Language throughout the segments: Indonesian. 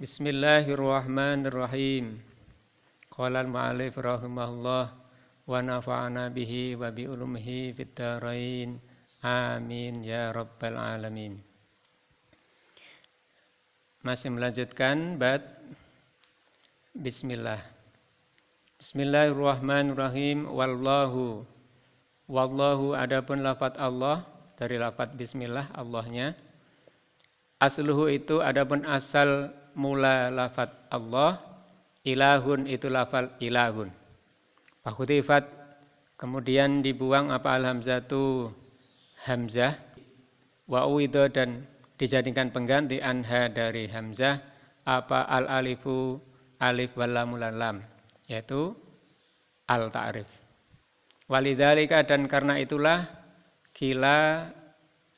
Bismillahirrahmanirrahim. Qala al-mu'allif rahimahullah wa nafa'ana bihi wa bi ulumihi fid dharain. Amin ya rabbal alamin. Masih melanjutkan bab bismillah. Bismillahirrahmanirrahim. Wallahu adapun lafaz Allah dari lafaz bismillah Allahnya. Asluhu itu adapun asal mula lafaz Allah, ilahun itu lafaz ilahun. Fakhudifat kemudian dibuang apa al-hamzatu hamzah, wa uwidha dan dijadikan pengganti anha dari hamzah apa al-alifu alif wal lamul lam, yaitu al-ta'rif. Walidzalika dan karena itulah kila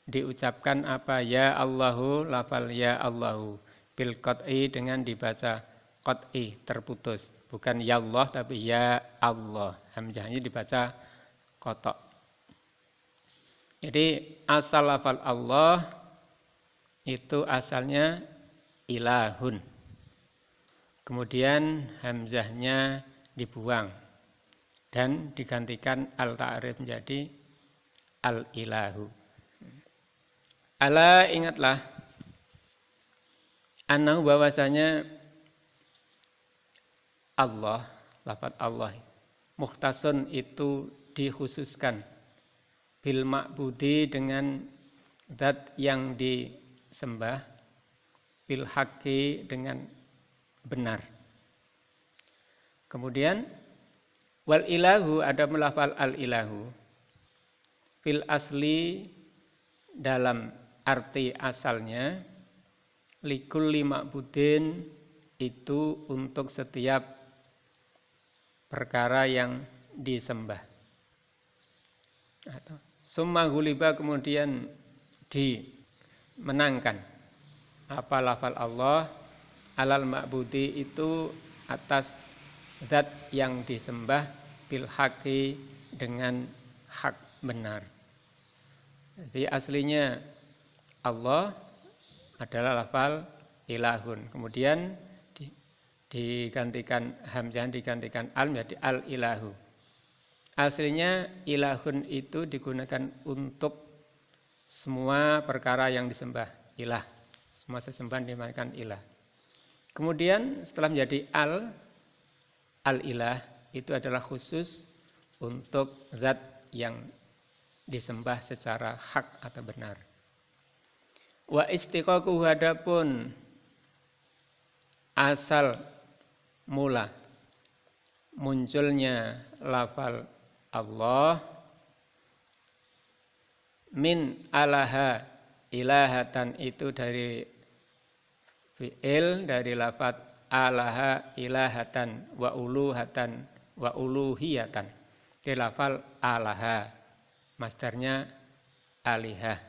diucapkan apa ya Allahu lafal ya Allahu bil qat'i dengan dibaca qat'i terputus, bukan ya Allah tapi ya Allah, hamzahnya dibaca qata'. Jadi asal lafal Allah itu asalnya ilahun, kemudian hamzahnya dibuang dan digantikan al-ta'rif menjadi al-ilahu. Ala ingatlah annahu bahwasanya Allah, lafaz Allah mukhtasun itu dikhususkan bil ma'budi dengan zat yang disembah, bil haqqi dengan benar. Kemudian wal ilahu ada lafaz al ilahu fil asli dalam arti asalnya likulli ma'budin itu untuk setiap perkara yang disembah. Summa ghuliba kemudian dimenangkan apa lafal Allah alal ma'budi itu atas zat yang disembah bil haqqi dengan hak benar. Jadi aslinya Allah adalah lafal ilahun, kemudian digantikan hamzah, digantikan al menjadi al ilahu. Aslinya ilahun itu digunakan untuk semua perkara yang disembah, ilah. Semua sesembahan dinamakan ilah. Kemudian setelah menjadi al ilah itu adalah khusus untuk zat yang disembah secara hak atau benar. Wa istiqaqu hadapun asal mula munculnya lafal Allah min alaha ilahatan itu dari fi'il dari lafaz alaha ilahatan wa uluhatan wa uluhiyatan. Di lafal alaha masdarnya alihah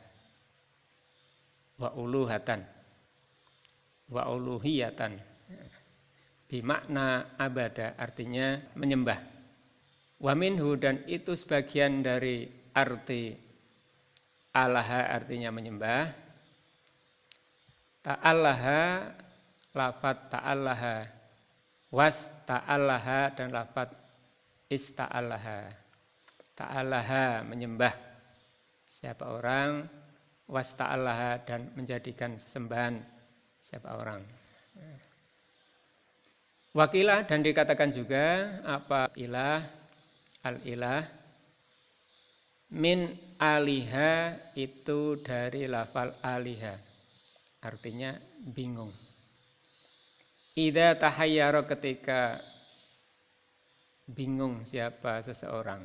wa uluhatan wa uluhiyatan bimakna abada artinya menyembah. Wa minhu dan itu sebagian dari arti alaha artinya menyembah. Ta'allaha lafaz ta'allaha was ta'allaha dan lafaz ista'allaha. Ta'allaha menyembah siapa orang, was ta'allaha dan menjadikan sesembahan siapa orang. Wakilah dan dikatakan juga apa ilah, al-ilah min aliha itu dari lafal aliha artinya bingung. Idza tahayyara ketika bingung siapa seseorang.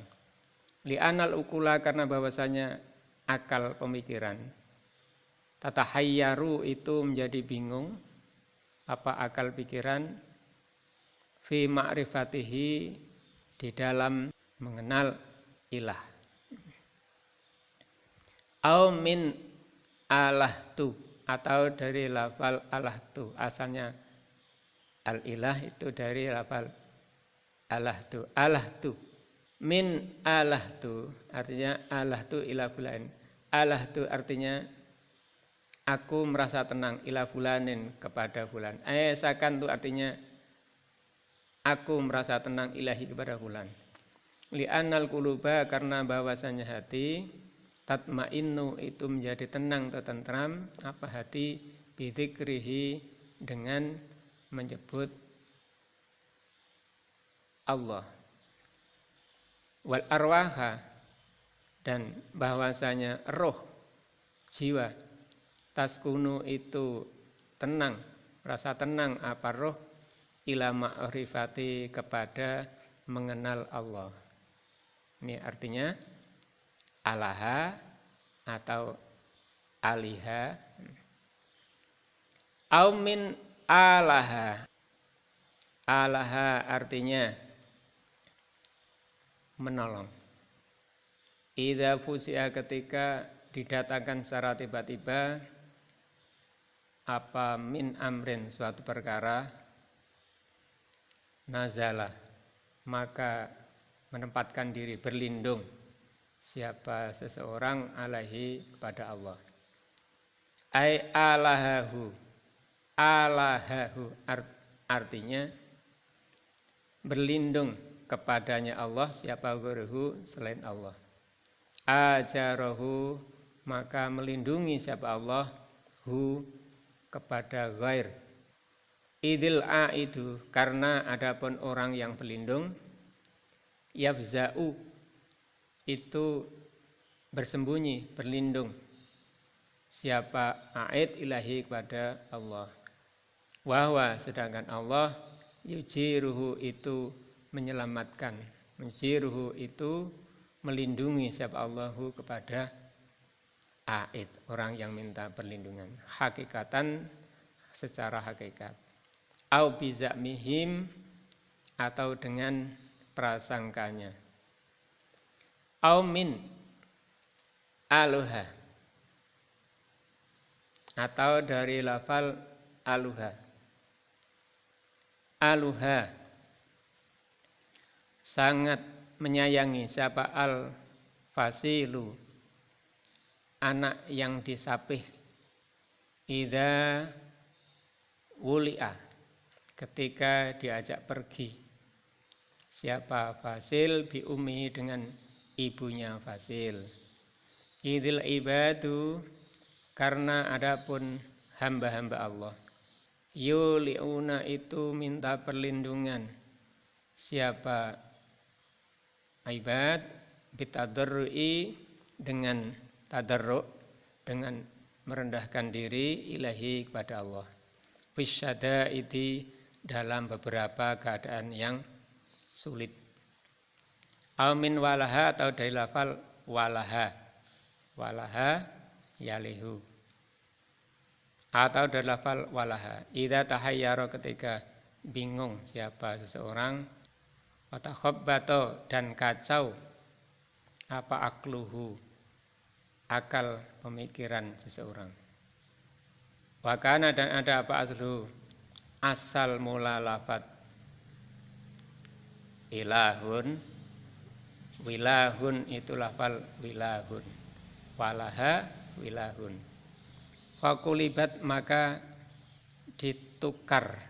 Li'anal ukula karena bahwasanya akal pemikiran. Tatahayyaru itu menjadi bingung apa akal pikiran fi ma'rifatihi di dalam mengenal ilah. Au min alahtu atau dari lafal alahtu asalnya al-ilah itu dari lafal alahtu min alahtu artinya alahtu ila fulan. Alahtu artinya aku merasa tenang, ila fulanin, kepada fulan. Sakan itu artinya aku merasa tenang ilahi kepada fulan. Li'annal quluba, karena bahwasanya hati, tatma'innu itu menjadi tenang atau tentram, apa hati, bidzikrihi, dengan menyebut Allah. Wal arwaha, dan bahwasanya roh, jiwa, taskunu itu tenang, rasa tenang apa roh, ila ma'rifati, kepada mengenal Allah. Ini artinya alaha atau aliha. Au min alaha. Alaha artinya menolong. Idza fusi'a, ketika didatangkan secara tiba-tiba apa min amrin, suatu perkara, nazala, maka menempatkan diri, berlindung siapa seseorang alaihi, kepada Allah. Ai alahahu. Alahahu artinya berlindung kepadanya Allah, siapa guruhu, selain Allah. Ajarahu, maka melindungi siapa Allah, hu, kepada ghair. Idil aidu, karena adapun orang yang berlindung, yafza'u, itu bersembunyi, berlindung siapa aid ilahi, kepada Allah. Wahwa, sedangkan Allah, yujiruhu, itu menyelamatkan, yujiruhu itu melindungi siapa Allahu, kepada aid, orang yang minta perlindungan, hakikatan, secara hakikat. Au bizamihim, atau dengan prasangkanya. Au min aluha, atau dari lafal aluha. Aluha, sangat menyayangi siapa al fasilu, anak yang disapih, idza wuli'a, ketika diajak pergi siapa fasil, bi ummihi, dengan ibunya fasil. Idil ibadu, karena adapun hamba-hamba Allah, yuli'una, itu minta perlindungan siapa ibad, bitadarru'i, dengan tadarru', dengan merendahkan diri, ilahi, kepada Allah. Fisyadaidi, dalam beberapa keadaan yang sulit. Amin walaha, atau dari lafal walaha. Walaha yalihu, atau dari lafal walaha. Idza tahayyara, ketika bingung siapa seseorang, watakhabbato, dan kacau apa akluhu, akal pemikiran seseorang. Wakana, dan ada apa aslu, asal mula lafat ilahun, wilahun, itu lafal wilahun, walaha wilahun. Fakulibat, maka ditukar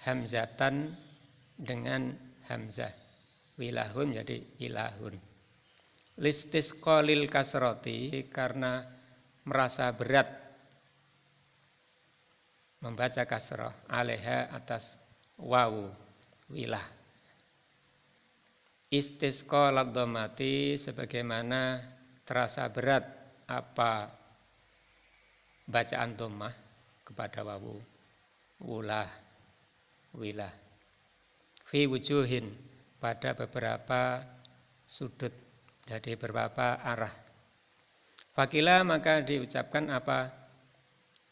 hamzatan dengan hamzah, wilahun jadi ilahun. Listisqalil kasroti, karena merasa berat membaca kasrah, alaiha, atas wawu wilah. Istisqa ladhamati, sebagaimana terasa berat apa bacaan dhammah kepada wawu, wulah, wilah. Fi wujuhin, pada beberapa sudut, dari beberapa arah. Fakila, maka diucapkan apa,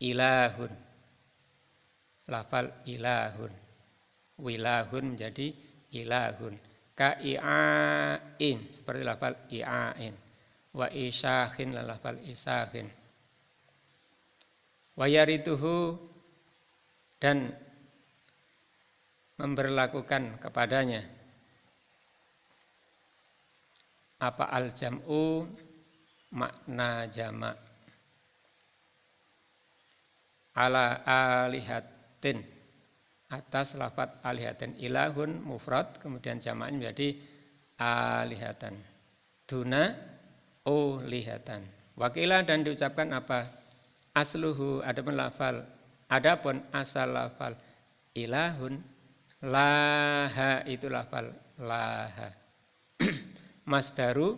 ilahun, lafal ilahun, wilahun menjadi ilahun. Ka i'ain, seperti lafal i'ain. Wa isakhin, lafal isakhin. Wa yarituhu, dan memberlakukan kepadanya apa al-jam'u, makna jamak. ala alihatin, atas lafat alihatin. Ilahun mufrad, kemudian jamaknya menjadi alihatan. Duna ulihatan. Wakilah dan diucapkan apa? Asluhu, adapun asal lafal ilahun, laha itu lafal laha. Masdaru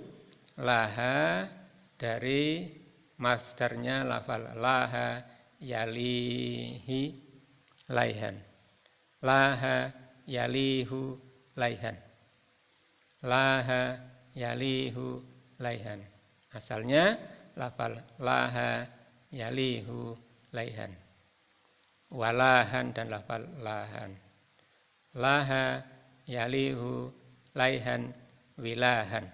laha, dari masdarnya lafal laha, yalihi laihan. Laha yalihu laihan. Laha yalihu laihan. Asalnya lafal laha yalihu laihan. Walahan dan lafal lahan. Laha yalihu laihan wilahan.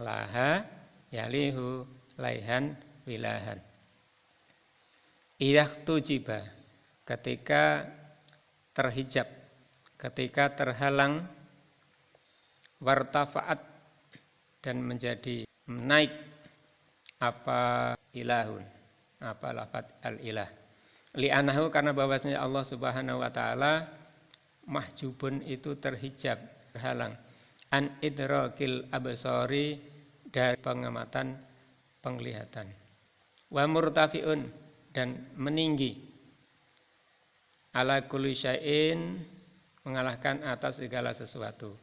Laha yalihu laihan wilahan. Idah tujiba, ketika terhijab, ketika terhalang, wartafaat, dan menjadi naik, apa ilahun, apa lafaz al-ilah. Li'anahu, karena bahwasanya Allah Subhanahu wa taala mahjubun itu terhijab, terhalang, an idrakil absari, dari pengamatan penglihatan. Wa murtafiun, dan meninggi, ala kulli syai'in, mengalahkan atas segala sesuatu.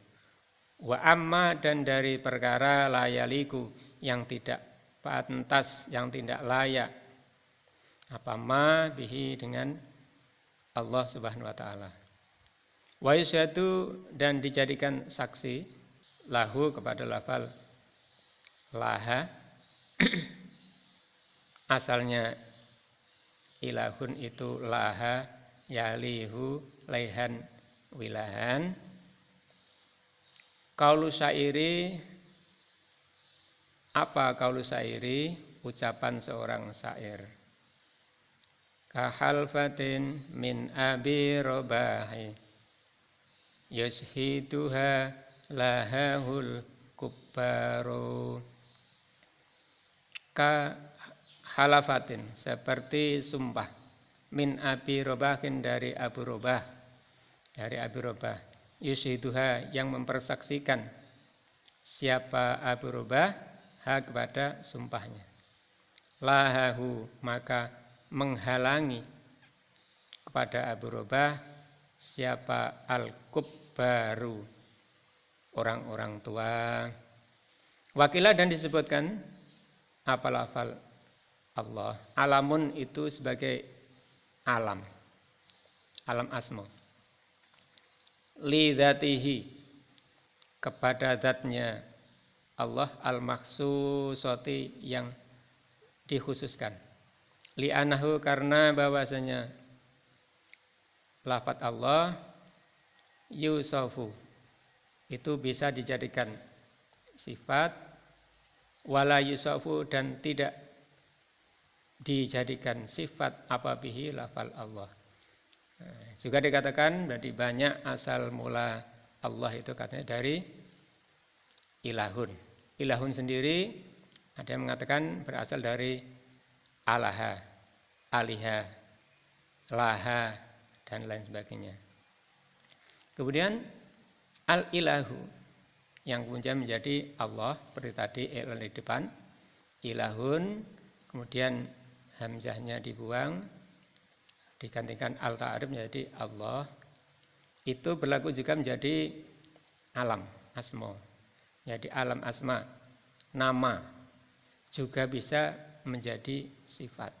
Wa amma, dan dari perkara layaliku, yang tidak pantas, yang tidak layak, apa ma bihi, dengan Allah Subhanahu wa taala. Wa yusyadu, dan dijadikan saksi, lahu, kepada lafal laha. Asalnya ilahun itu laha yalihu laihan wilahan. Qaulu syairi, apa qaulu syairi? Ucapan seorang syair. Kahalfatin min abi robahi, yushiduha lahahul kubbaru. Ka halafatin, seperti sumpah, min abi robahin, dari Abu Robah, dari Abi Robah. Yushiduha, yang mempersaksikan, siapa Abu Robah, ha, kepada sumpahnya. Lahahu, maka menghalangi kepada Abu Robah, siapa al-kubbaru, orang-orang tua. Wakilah, dan disebutkan apa lafal Allah. Alamun itu sebagai alam, alam asma. Li dzatihi, kepada zatnya Allah, al-makhsusati, yang dikhususkan. Li anahu, karena bahwasanya lafaz Allah yusofu, itu bisa dijadikan sifat, wala yusofu, dan tidak dijadikan sifat, apa bihi lafal Allah. Juga dikatakan berarti banyak asal mula Allah itu katanya dari ilahun. Ilahun sendiri ada yang mengatakan berasal dari alaha, aliha, laha, dan lain sebagainya. Kemudian al-ilahu, yang kemudian menjadi Allah, seperti tadi di depan, ilahun, kemudian hamzahnya dibuang, digantikan al-ta'arif menjadi Allah. Itu berlaku juga menjadi alam asma. Jadi alam asma, nama, juga bisa menjadi sifat.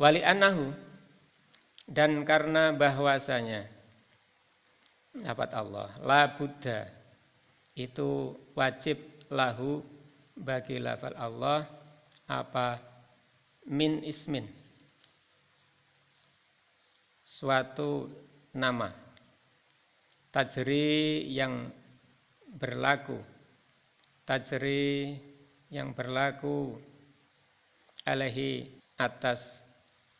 Wali annahu, dan karena bahwasanya lafaz Allah la buddha, itu wajib lahu, bagi lafaz Allah, apa min ismin, suatu nama, tajri, yang berlaku, tajri, yang berlaku, alaihi, atas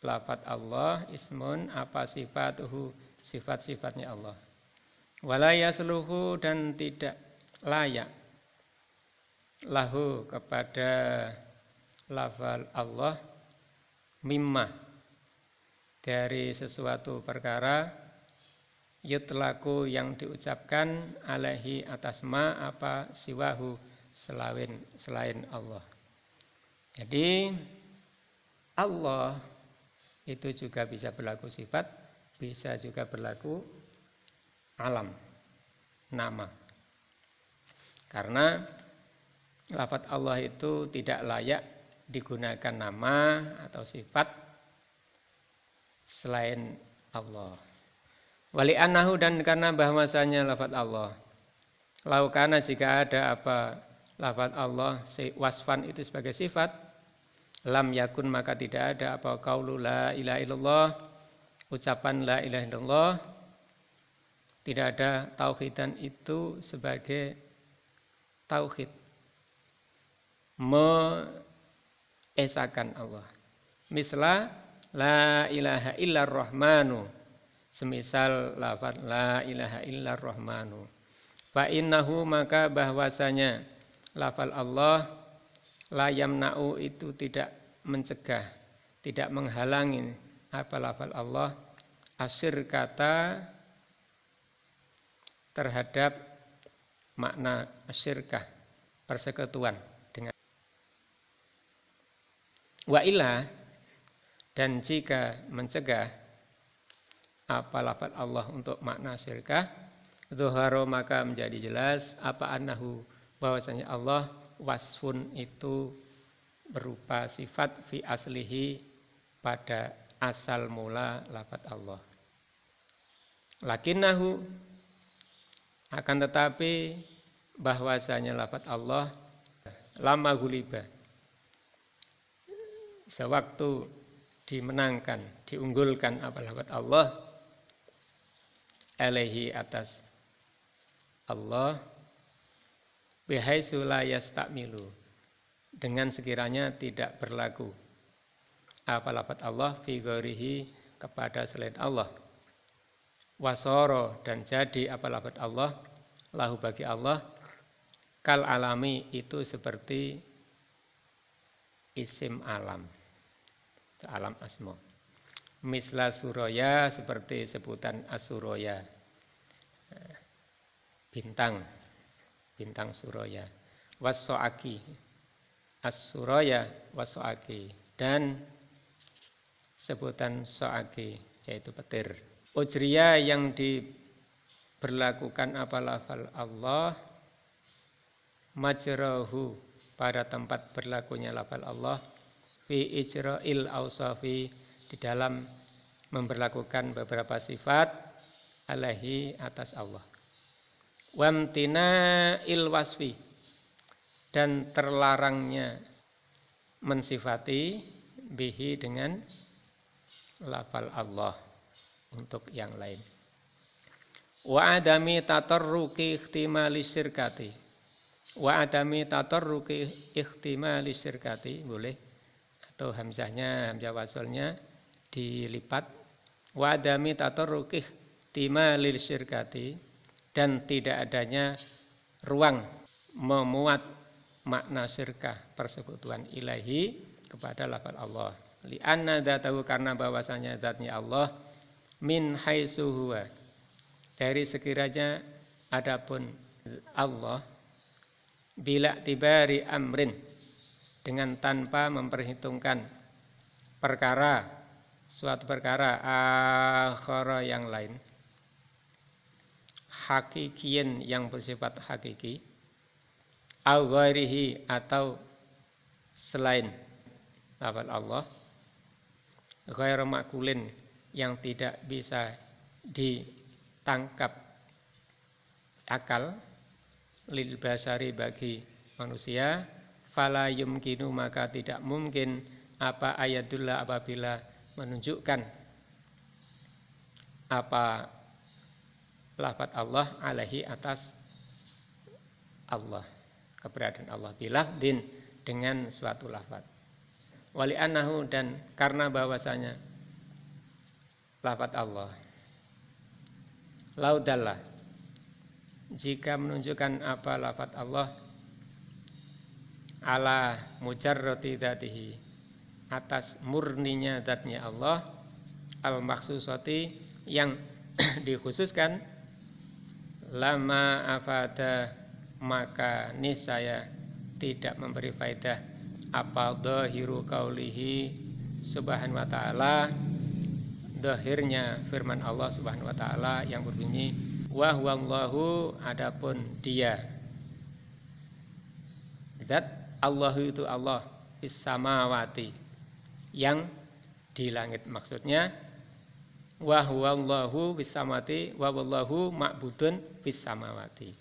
lafaz Allah, ismun, apa sifatuhu, sifat-sifatnya Allah. Wala yasluhu, dan tidak layak, lahu, kepada lafal Allah mimma dari sesuatu perkara yutlaku yang diucapkan alaihi atas ma apa siwahu selain Allah. Jadi Allah itu juga bisa berlaku sifat, bisa juga berlaku alam, nama. Karena lafaz Allah itu tidak layak digunakan nama atau sifat selain Allah. Wali annahu dan karena bahwasanya lafaz Allah. Laukana jika ada apa lafaz Allah wasfan itu sebagai sifat, lam yakun maka tidak ada apa qaulu la ilaha illallah, ucapan la ilaha illallah, tidak ada tauhidan itu sebagai tauhid mengesahkan Allah. Misla la ilaha illar rahmanu, semisal lafaz la ilaha illar rahmanu. Fa innahu maka bahwasanya lafaz Allah la yamna'u itu tidak mencegah, tidak menghalangi apa lafaz Allah asyir kata terhadap makna asyirkah, persekutuan dengan wa illa, dan jika mencegah apa lafaz Allah untuk makna syirkah, zuharo maka menjadi jelas apa annahu bahwasanya Allah wasfun itu berupa sifat fi aslihi pada asal mula lafaz Allah. Lakinnahu akan tetapi bahwasanya lafaz Allah lama guliba sewaktu dimenangkan, diunggulkan apa lafaz Allah alaihi atas Allah bihaitsu la yastamilu dengan sekiranya tidak berlaku apa lafaz Allah fi ghairihi kepada selain Allah. Wasoro dan jadi apa lafaz Allah lahu bagi Allah kal alami itu seperti isim alam, alam asma. Misla suraya seperti sebutan as-suraya, bintang suraya, was-so'aki, as-suraya was-so'aki, dan sebutan so'aki yaitu petir. Ujriya yang diberlakukan apa lafal Allah majrahu pada tempat berlakunya lafal Allah fi ijra'il awsafi di dalam memberlakukan beberapa sifat alaihi atas Allah. Wamtina il wasfi dan terlarangnya mensifati bihi dengan lafal Allah untuk yang lain. Wa adami tatarruki ihtimali syirkati. Wa adami tatarruki ihtimali syirkati boleh, atau hamzahnya, hamzah wasalnya dilipat. Wa adami tatarruki ihtimali syirkati, dan tidak adanya ruang memuat makna syirkah persekutuan ilahi kepada lafaz Allah. Li'anna dzatahu karena bahwasanya zatnya Allah min haitsu huwa dari sekiranya adapun Allah bila tibari amrin dengan tanpa memperhitungkan perkara suatu perkara akhara yang lain hakikiyin yang bersifat hakiki au ghairihi atau selain lafaz Allah ghairu makulin yang tidak bisa ditangkap akal lil basari bagi manusia fala yumkinu maka tidak mungkin apa ayatullah apabila menunjukkan apa lafaz Allah alaihi atas Allah, keberadaan Allah bilafdin dengan suatu lafaz. Wali annahu dan karena bahwasanya lafaz Allah laudallah jika menunjukkan apa lafaz Allah ala mujarrati dzatihi, atas murninya zatnya Allah, al maksusati yang dikhususkan, lama afada maka niscaya tidak memberi faedah apa dhahiru qaulihi subhanahu wa ta'ala, dhahirnya firman Allah subhanahu wa ta'ala yang berbunyi wa huwallahu, adapun dia zat Allahu itu Allah fis samawati, yang di langit, maksudnya wa huwallahu fis samawati wa wallahu ma'budun fis samawati.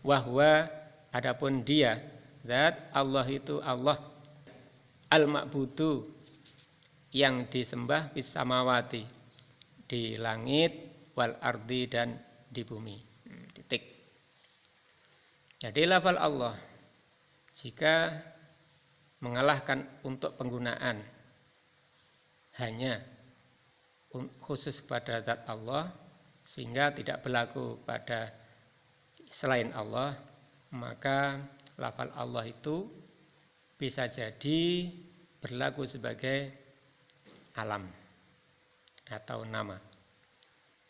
Wa huwa, adapun dia zat Allah itu Allah al ma'budu, yang disembah fis samawati, di langit, wal ardi, dan di bumi. Titik. Jadi lafal Allah jika mengalahkan untuk penggunaan hanya khusus kepada zat Allah sehingga tidak berlaku pada selain Allah, maka lafal Allah itu bisa jadi berlaku sebagai alam atau nama.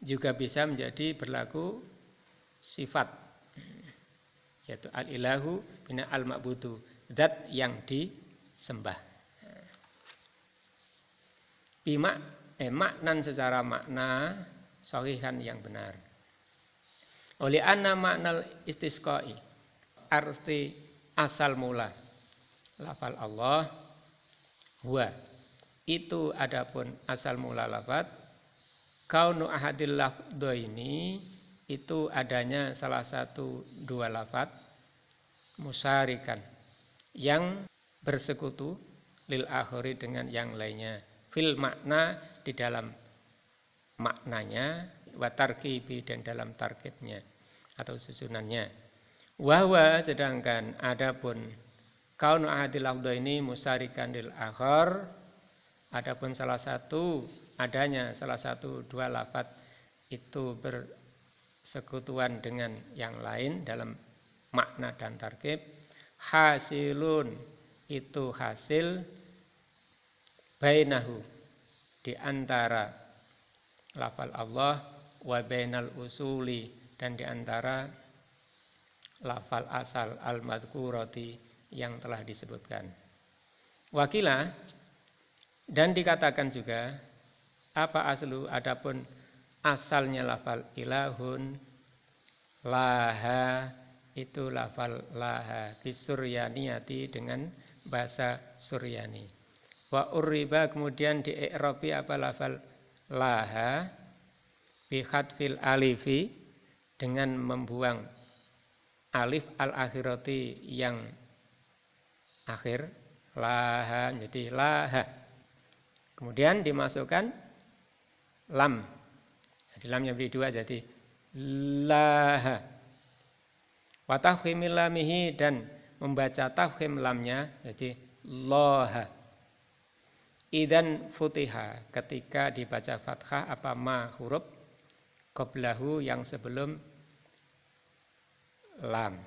Juga bisa menjadi berlaku sifat, yaitu al-ilahu bina al-ma'budu, zat yang disembah. Maknan secara makna shahihan yang benar. Oleh anna maknal istisqai, arti asal mula lafal Allah, huwa itu, adapun asal mula lafaz, kaunu ahadil lafdhaini, itu adanya salah satu dua lafaz, musyarikan yang bersekutu, lil akhiri dengan yang lainnya, fil makna di dalam maknanya, wa tarkibi dan dalam tarkibnya atau susunannya. Wahwa, sedangkan adapun kaunu ahadil lafdhaini musyarikan lil akhir, adapun adanya salah satu dua lafaz itu bersekutuan dengan yang lain dalam makna dan tarkib, hasilun, itu hasil, bainahu, di antara lafal Allah, wa bainal usuli, dan di antara lafal asal al-madhkurati yang telah disebutkan. Wakila, dan dikatakan juga apa aslu, adapun asalnya lafal ilahun, laha, itu lafal laha bisuryaniyati, dengan bahasa Suryani. Wa urriba, kemudian di i'rabi apa lafal laha bi khatfil alifi, dengan membuang alif al-akhirati yang akhir, laha jadi laha, kemudian dimasukkan lam, jadi lamnya beri dua jadi laha, wa tafkhimil lamihi, dan membaca tafkhim lamnya jadi loha. Idan futiha, ketika dibaca fathah apa ma huruf qablahu, yang sebelum lam,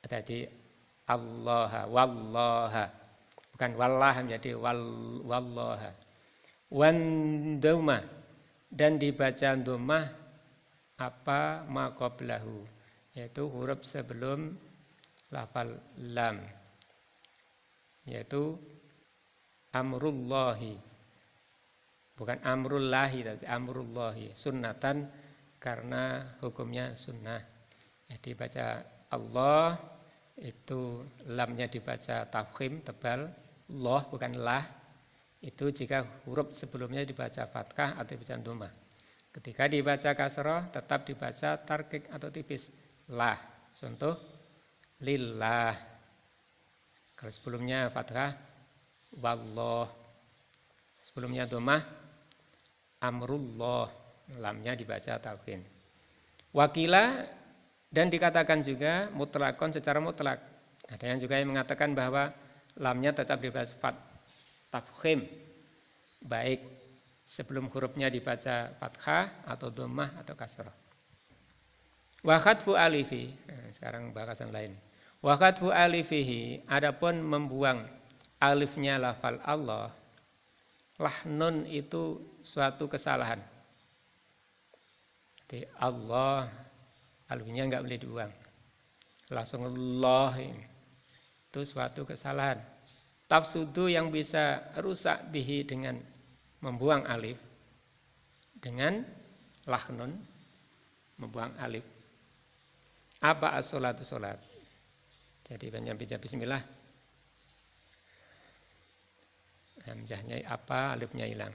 jadi Allah, wallaha, bukan wallah menjadi wallaha. Wan dhammah, dan dibaca dhammah apa ma qablahu, yaitu huruf sebelum lafal lam, yaitu amrullahi, bukan amrullahi tapi amrullahi, sunnatan, karena hukumnya sunnah. Jadi baca Allah itu lamnya dibaca tafkhim tebal, loh bukan lah, itu jika huruf sebelumnya dibaca fathah atau dibaca dhammah. Ketika dibaca kasrah tetap dibaca tarkik atau tipis, lah. Contoh lillah, kalau sebelumnya fathah wallah, sebelumnya dhammah amrullah, lamnya dibaca tafkhim. Wakila, dan dikatakan juga mutlakon, secara mutlak. Ada yang juga yang mengatakan bahwa lamnya tetap dibaca tafkhim, baik sebelum hurufnya dibaca fathah atau dhammah atau kasrah. Wa khatfu alifi, sekarang bahasan lain. Wa qadfu alifihi, adapun membuang alifnya lafal Allah, lahnun itu suatu kesalahan. Jadi Allah, alifnya enggak boleh dibuang. Langsung Allah, itu suatu kesalahan. Tafsudu yang bisa rusak bihi dengan membuang alif, dengan lahnun, membuang alif. Apa as-sholatu sholat? Jadi baca bismillah, hamzahnya apa, alifnya hilang.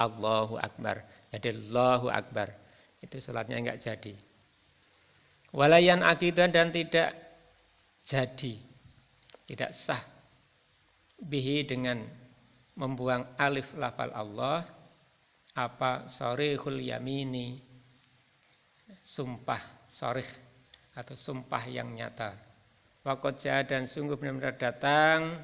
Allahu Akbar. Jadi Allahu Akbar. Itu sholatnya enggak jadi. Walayan akidah dan tidak jadi, tidak sah bihi dengan membuang alif lafal Allah, apa sharihul yamini, sumpah sharih atau sumpah yang nyata. Waqad jaa, dan sungguh benar-benar datang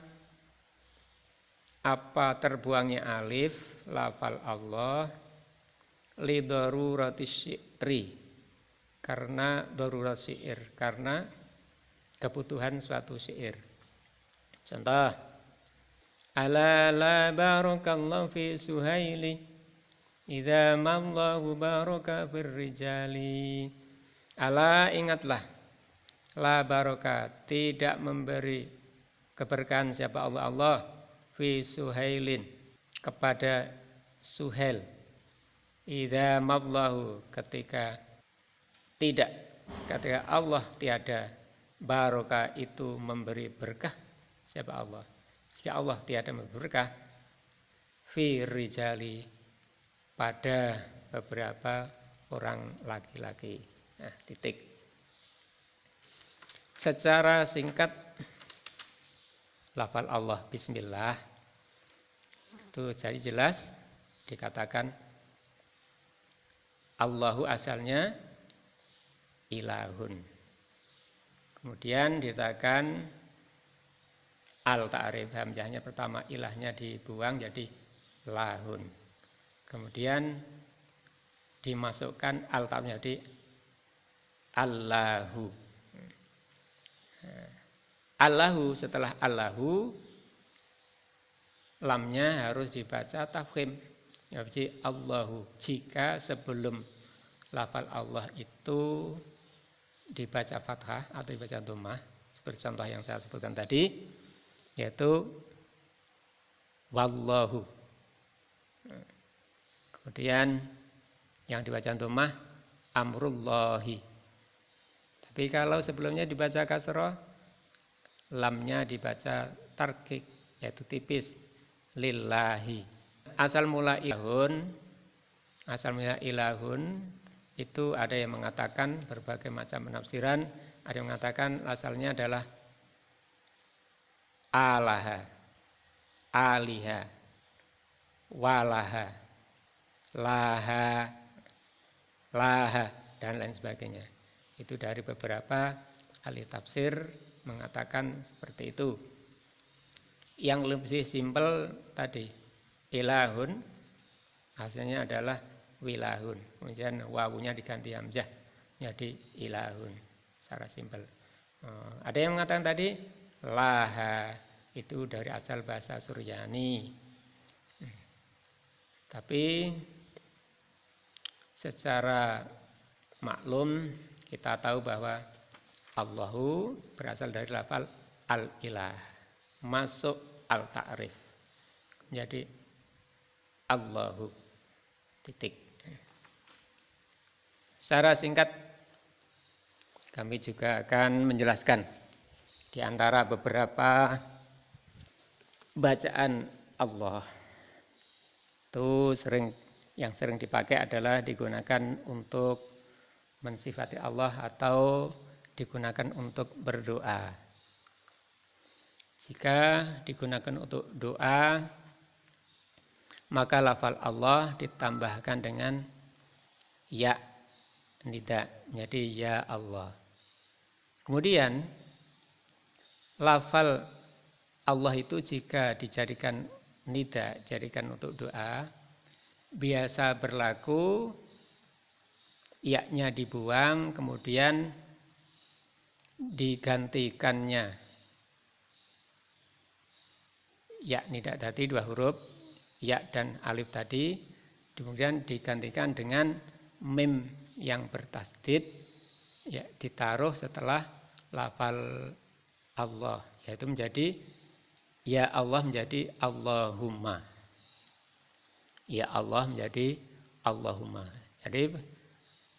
apa terbuangnya alif lafal Allah li darurati syi'ri, karena darurat syair, karena kebutuhan suatu syair. Contoh, ala la barakallahu fi suhaili idza mallahu baraka fir rijali. Ala, ingatlah, la baraka, tidak memberi keberkahan siapa Allah fi suhailin, kepada Suhail, idza mallahu, ketika Allah tiada, baraka itu memberi berkah siapa Allah, jika Allah tiada memberi berkah, fi rijali, pada beberapa orang laki-laki. Nah, titik. Secara singkat, lafal Allah bismillah itu jadi jelas dikatakan Allahu asalnya ilahun. Kemudian dikatakan al-ta'rif, hamzahnya pertama ilahnya dibuang jadi lahun. Kemudian dimasukkan al-ta'rif jadi Allahu. Allahu, setelah Allahu, lamnya harus dibaca tafkhim. Jadi Allahu, jika sebelum lafal Allah itu dibaca fathah atau dibaca dhammah, seperti contoh yang saya sebutkan tadi, yaitu wallahu. Kemudian yang dibaca dhammah amrullahi. Tapi kalau sebelumnya dibaca kasrah, lamnya dibaca tarkik, yaitu tipis, lillahi. Asal mula ilahun itu ada yang mengatakan berbagai macam penafsiran. Ada yang mengatakan asalnya adalah alaha, aliha, walaha, laha, dan lain sebagainya. Itu dari beberapa ahli tafsir mengatakan seperti itu. Yang lebih simpel tadi, ilahun hasilnya adalah wilahun. Kemudian wawunya diganti hamzah jadi ilahun secara simpel. Ada yang mengatakan tadi laha itu dari asal bahasa Suryani. Tapi secara maklum kita tahu bahwa Allahu berasal dari lafal al-ilah, masuk al-ta'rif. Jadi Allahu, titik. Secara singkat kami juga akan menjelaskan di antara beberapa bacaan Allah. Itu yang sering dipakai adalah digunakan untuk mensifati Allah atau digunakan untuk berdoa. Jika digunakan untuk doa, maka lafal Allah ditambahkan dengan ya, nida, jadi ya Allah. Kemudian lafal Allah itu jika dijadikan nida, jadikan untuk doa, biasa berlaku ya-nya dibuang, kemudian digantikannya ya nida tadi 2 huruf, ya dan alif tadi, kemudian digantikan dengan mim yang bertasdid, ya ditaruh setelah lafal Allah, yaitu menjadi ya Allah menjadi Allahumma. Ya Allah menjadi Allahumma. Jadi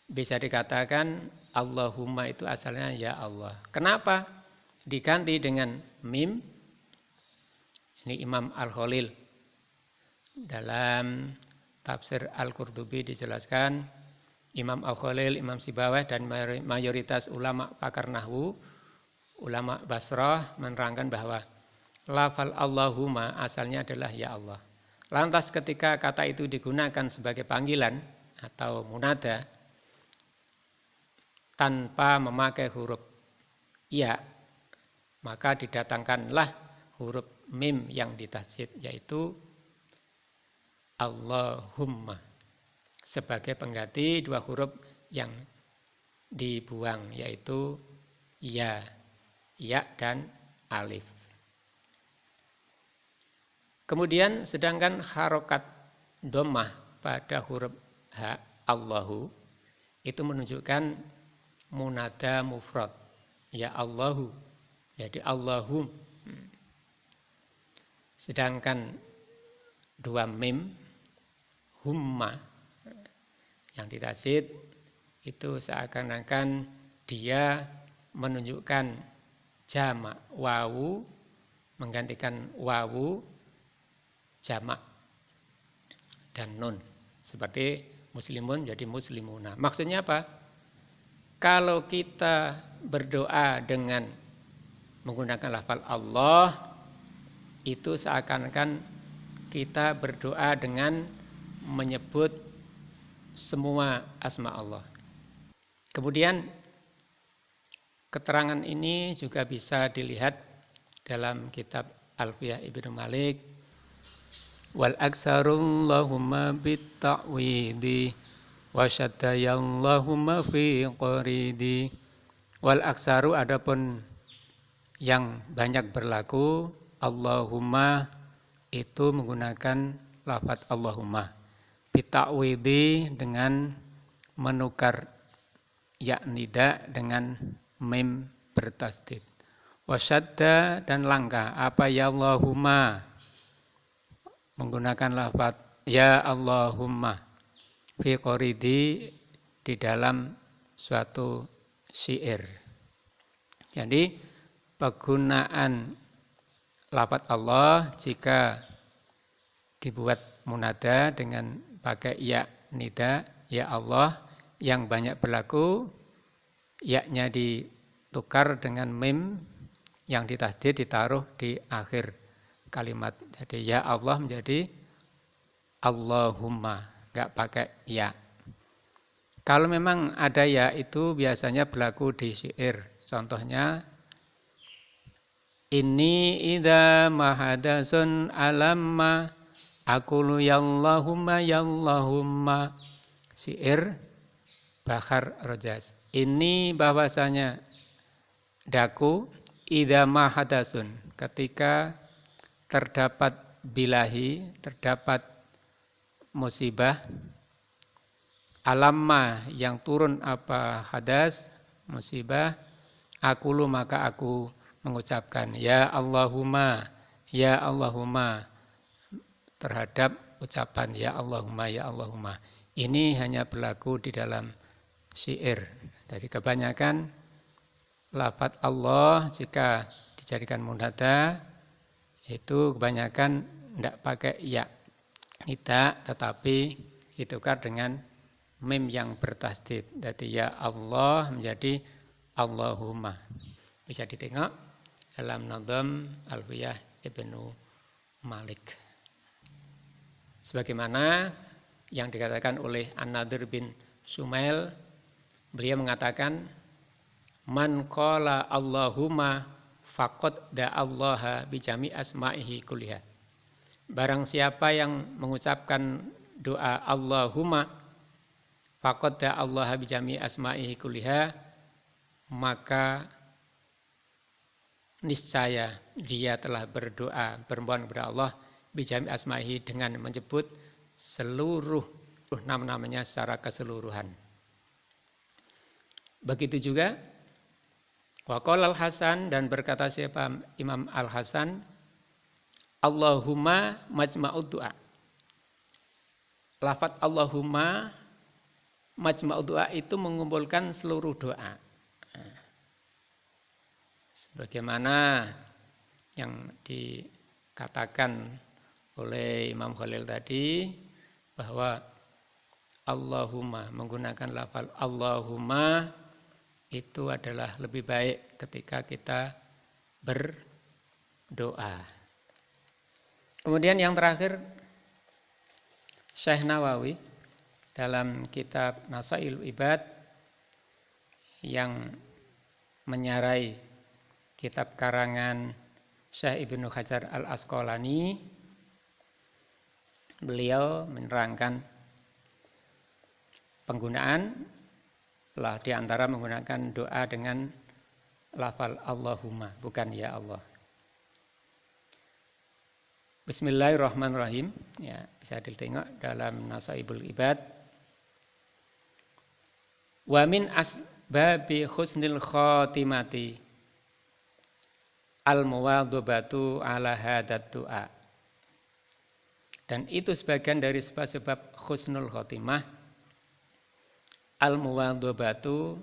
bisa dikatakan Allahumma itu asalnya ya Allah. Kenapa diganti dengan mim? Ini Imam Al-Khalil dalam tafsir Al-Qurtubi dijelaskan, Imam Al-Khalil, Imam Sibawayh dan mayoritas ulama pakar nahwu, ulama Basrah menerangkan bahwa lafal Allahumma asalnya adalah ya Allah. Lantas ketika kata itu digunakan sebagai panggilan atau munada tanpa memakai huruf ya, maka didatangkanlah huruf mim yang ditasydid, yaitu Allahumma, sebagai pengganti 2 huruf yang dibuang, yaitu ya dan alif. Kemudian sedangkan harokat dhammah pada huruf ha, Allahu, itu menunjukkan munada mufrad, ya Allahu, jadi Allahum. Sedangkan 2 mim, humma, yang ditasydid itu seakan-akan dia menunjukkan jamak, wawu menggantikan wawu jamak dan nun, seperti muslimun jadi muslimuna. Maksudnya apa? Kalau kita berdoa dengan menggunakan lafal Allah, itu seakan-akan kita berdoa dengan menyebut semua asma Allah. Kemudian keterangan ini juga bisa dilihat dalam kitab Alfiyah Ibnu Malik, wal aksarallahumma bitta'widi wa syaddayallahumma fi qaridi. Wal aksaru adapun yang banyak berlaku, Allahumma itu menggunakan lafaz Allahumma, bitta'widi dengan menukar ya nida dengan mim bertasdid, wasyadda dan langka apa ya Allahumma menggunakan lafaz ya Allahumma fi qaridi di dalam suatu syair. Jadi penggunaan lafaz Allah jika dibuat munada dengan pakai ya nida, ya Allah, yang banyak berlaku, ya-nya ditukar dengan mim yang ditasydid ditaruh di akhir kalimat. Jadi ya Allah menjadi Allahumma, enggak pakai ya. Kalau memang ada ya itu biasanya berlaku di syair. Contohnya, inni idza mahadasun alamma aqulu yallahumma yallahumma. Syair Bakhar Rojas. Ini bahwasanya daku idza mahadasun, ketika terdapat bilahi, terdapat musibah, alamma yang turun apa hadas, musibah, aqulu maka aku mengucapkan ya Allahumma terhadap ucapan ya Allahumma ya Allahumma. Ini hanya berlaku di dalam syair. Jadi kebanyakan lafaz Allah jika dijadikan munada itu kebanyakan tidak pakai ya nida, tetapi ditukar dengan mim yang bertasdid. Jadi ya Allah menjadi Allahumma. Bisa ditengok dalam Nadham Alfiyah Ibnu Malik. Sebagaimana yang dikatakan oleh An-Nadir bin Sumail, beliau mengatakan, man qala Allahumma faqad da'allaha bijami asma'ihi kulliha. Barang siapa yang mengucapkan doa Allahumma faqad da'allaha bijami asma'ihi kulliha, maka niscaya dia telah berdoa bermohon kepada Allah bijami asma'ihi dengan menyebut seluruh nama-namanya secara keseluruhan. Begitu juga waqala Al-Hasan, dan berkata siapa Imam Al-Hasan, Allahumma majma'ud du'a. Lafaz Allahumma majma'ud du'a itu mengumpulkan seluruh doa. Sebagaimana yang dikatakan oleh Imam Khalil tadi, bahwa Allahumma, menggunakan lafaz Allahumma itu adalah lebih baik ketika kita berdoa. Kemudian yang terakhir, Syekh Nawawi dalam kitab Nasailul Ibad yang menyarai kitab karangan Syekh Ibnu Hajar Al-Asqalani, beliau menerangkan penggunaan lah di antara menggunakan doa dengan lafal Allahumma, bukan ya Allah. Bismillahirrahmanirrahim. Ya, bisa ditengok dalam Nasaibul Ibad. Wa min asbabi husnil khatimati al-muwadhabatu ala hadat du'a. Dan itu sebagian dari sebab-sebab husnul khatimah. Al-muwadhabatu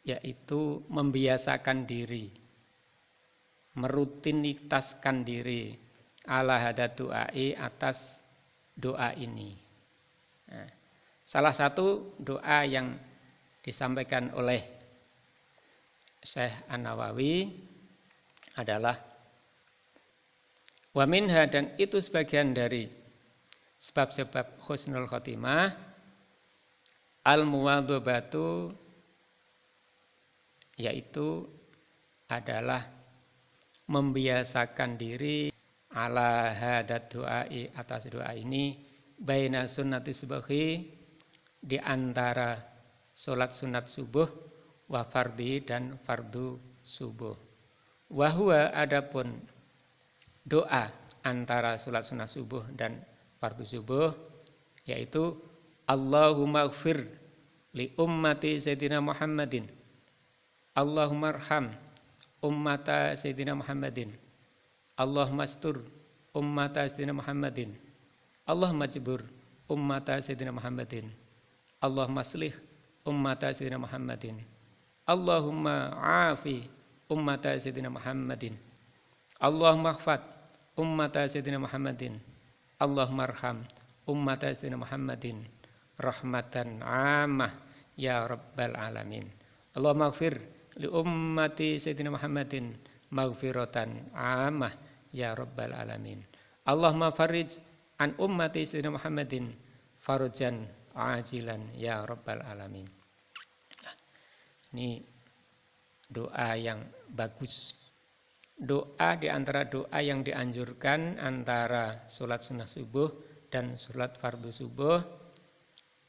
yaitu membiasakan diri, merutinitaskan diri ala hadat du'ai, atas doa ini. Nah, salah satu doa yang disampaikan oleh Syekh An-Nawawi adalah wa minha, dan itu sebagian dari sebab-sebab husnul khotimah, al-muwadhabatu yaitu adalah membiasakan diri ala hadat du'ai, atas doa ini, baina sunnati subuhi, di antara salat sunat subuh, wa fardhi, dan fardu subuh. Wa huwa, adapun doa antara salat sunat subuh dan fardu subuh, yaitu Allahumma ighfir li ummati Sayyidina Muhammadin, Allahumma arham ummata Sayyidina Muhammadin, Allahumma astur ummata Sayyidina Muhammadin, Allahumma jibur ummata Sayyidina Muhammadin, Allahumma aslih ummata Sayyidina Muhammadin, Allahumma afi ummata Sayyidina Muhammadin, Allahumma aghfad ummata Sayyidina Muhammadin, Allahumma arham ummata Sayyidina Muhammadin rahmatan ammah ya rabbal alamin. Allahumma ighfir li ummati Sayyidina Muhammadin maghfiratan ammah ya rabbal alamin. Allahumma farij an ummati Sayyidina Muhammadin farjan ajilan ya rabbal alamin. Ini doa yang bagus. Doa di antara doa yang dianjurkan antara sholat sunnah subuh dan sholat fardu subuh,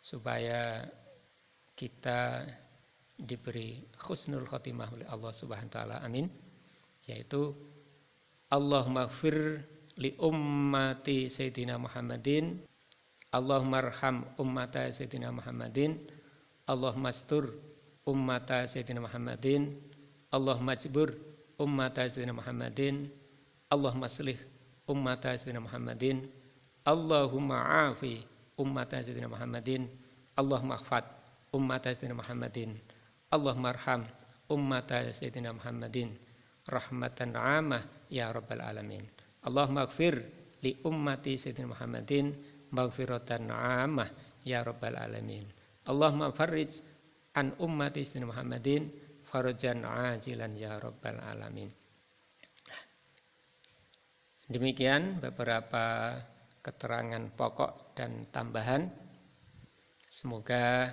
supaya kita diberi husnul khotimah oleh Allah Subhanahu wa taala. Amin. Yaitu Allahumma ighfir li ummati Sayyidina Muhammadin, Allahumma arham ummata Sayyidina Muhammadin, Allahumma astur ummata Sayyidina Muhammadin, Allahumma jibur ummata Sayyidina Muhammadin, Allahumma aslih ummata Sayyidina Muhammadin, Allahumma afi ummata Sayyidina Muhammadin, Allahumma aghfad ummata Sayyidina Muhammadin, Allahumma arham ummata Sayyidina Muhammadin rahmatan ammah ya rabbal alamin. Allahumma ighfir li ummati Sayyidina Muhammadin maghfiratan ammah ya rabbal alamin. Allahumma farrij an ummati Sayyidina Muhammadin farjan ajilan ya rabbal alamin. Demikian beberapa keterangan pokok dan tambahan. Semoga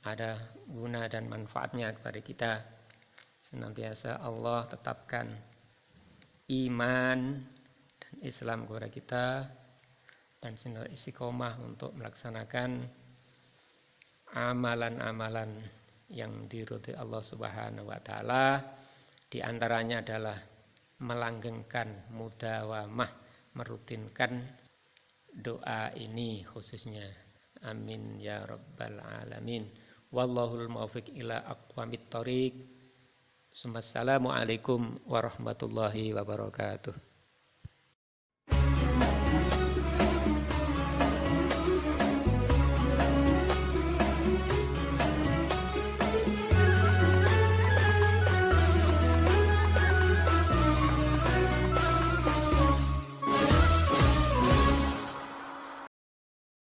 ada guna dan manfaatnya kepada kita. Senantiasa Allah tetapkan iman dan Islam kepada kita, dan senantiasa istiqomah untuk melaksanakan amalan-amalan yang diridhai Allah Subhanahu wa taala. Di antaranya adalah melanggengkan, mudawamah, merutinkan doa ini khususnya. Amin ya rabbal alamin. Wallahul muwaffiq ila aqwamit thoriq. Assalamualaikum warahmatullahi wabarakatuh.